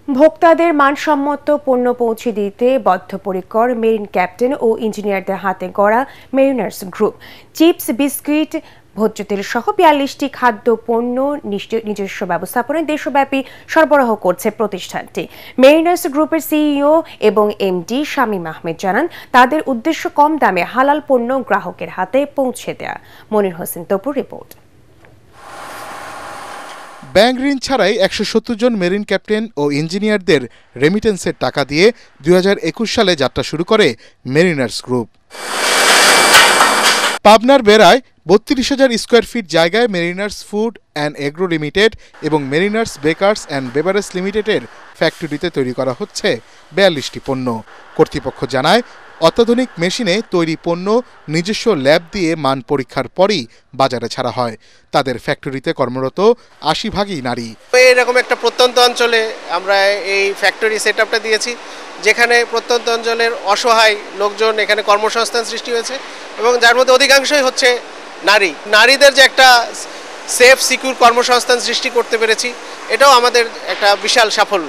ভোক্তাদের মানসম্মত পণ্য পৌঁছে দিতে বদ্ধপরিকর মেরিন ক্যাপ্টেন ও ইঞ্জিনিয়ারদের হাতে গড়া মেরিনার্স গ্রুপ চিপস, বিস্কুট, ভোজ্য তেল সহ ৪২টি খাদ্য পণ্য নিজস্ব ব্যবস্থাপনায় দেশব্যাপী সরবরাহ করছে প্রতিষ্ঠানটি। মেরিনার্স গ্রুপের সিইও এবং এমডি শামীম আহমেদ জানান, তাদের উদ্দেশ্য কম দামে হালাল পণ্য গ্রাহকের হাতে পৌঁছে দেয়া। মনির হোসেন তপুর রিপোর্ট। ব্যাংক ঋণ ছাড়াই ১৭০ জন মেরিন ক্যাপ্টেন ও ইঞ্জিনিয়ারদের রেমিটেন্সের টাকা দিয়ে ২০২১ সালে যাত্রা শুরু করে মেরিনার্স গ্রুপ। পাবনার বেড়ায় ৩২,০০০ স্কোয়ার ফিট জায়গায় Mariners food and agro limited এবং মেরিনার্স বেকার্স অ্যান্ড বেভারেজ লিমিটেডের ফ্যাক্টরিতে তৈরি করা হচ্ছে ৪২টি পণ্য। কর্তৃপক্ষ জানায়, অত্যাধুনিক মেশিনে তৈরি পণ্য নিজস্ব ল্যাব দিয়ে মান পরীক্ষার পরই বাজারে ছাড়া হয়। তাদের ফ্যাক্টরিতে কর্মরত ৮০ ভাগই নারী। এরকম একটা প্রত্যন্ত অঞ্চলে আমরা এই ফ্যাক্টরি সেট আপটা দিয়েছি, যেখানে প্রত্যন্ত অঞ্চলের অসহায় লোকজন এখানে কর্মসংস্থান সৃষ্টি হয়েছে এবং যার মধ্যে অধিকাংশই হচ্ছে নারীদের যে একটা সেফ সিকিউর কর্মসংস্থান সৃষ্টি করতে পেরেছি, এটাও আমাদের একটা বিশাল সাফল্য।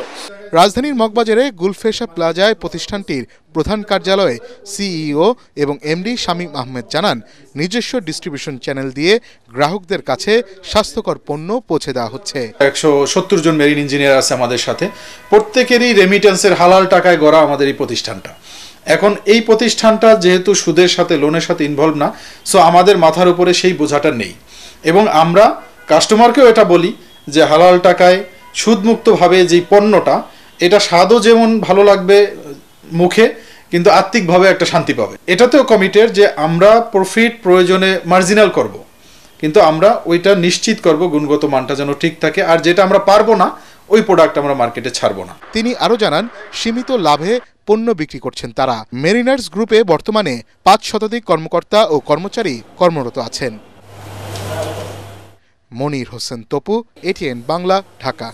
রাজধানীর মগবাজারে গুলফেশা প্লাজায় প্রতিষ্ঠানটির প্রধান কার্যালয়ে সিইও এবং এমডি শামীম আহমেদ জানান, নিজস্ব ডিস্ট্রিবিউশন চ্যানেল দিয়ে গ্রাহকদের কাছে স্বাস্থ্যকর পণ্য পৌঁছে দেওয়া হচ্ছে। ১৭০ জন মেরিন ইঞ্জিনিয়ার আছে আমাদের সাথে, প্রত্যেকেরই রেমিটেন্সের হালাল টাকায় গড়া আমাদের এই প্রতিষ্ঠানটা। এখন এই প্রতিষ্ঠানটা যেহেতু সুদের সাথে লোনের সাথে ইনভলভ না, সো আমাদের মাথার উপরে সেই বোঝাটা নেই এবং আমরা কাস্টমারকেও এটা বলি যে হালাল টাকায় সুদমুক্তভাবে যেই পণ্যটা, এটা স্বাদও যেমন ভালো লাগবে মুখে, কিন্তু আত্মিকভাবে একটা শান্তি পাবে। এটাতেও কমিটেড যে আমরা প্রফিট প্রয়োজনে মার্জিনাল করব, কিন্তু আমরা ওইটা নিশ্চিত করব গুণগত মানটা যেন ঠিক থাকে, আর যেটা আমরা পারবো না ওই প্রোডাক্ট আমরা মার্কেটে ছাড়বো না। তিনি আরও জানান, সীমিত লাভে পণ্য বিক্রি করছেন তারা। মেরিনার্স গ্রুপে বর্তমানে ৫ শতাধিক কর্মকর্তা ও কর্মচারী কর্মরত আছেন। মনির হোসেন তপু, এটিএন বাংলা, ঢাকা।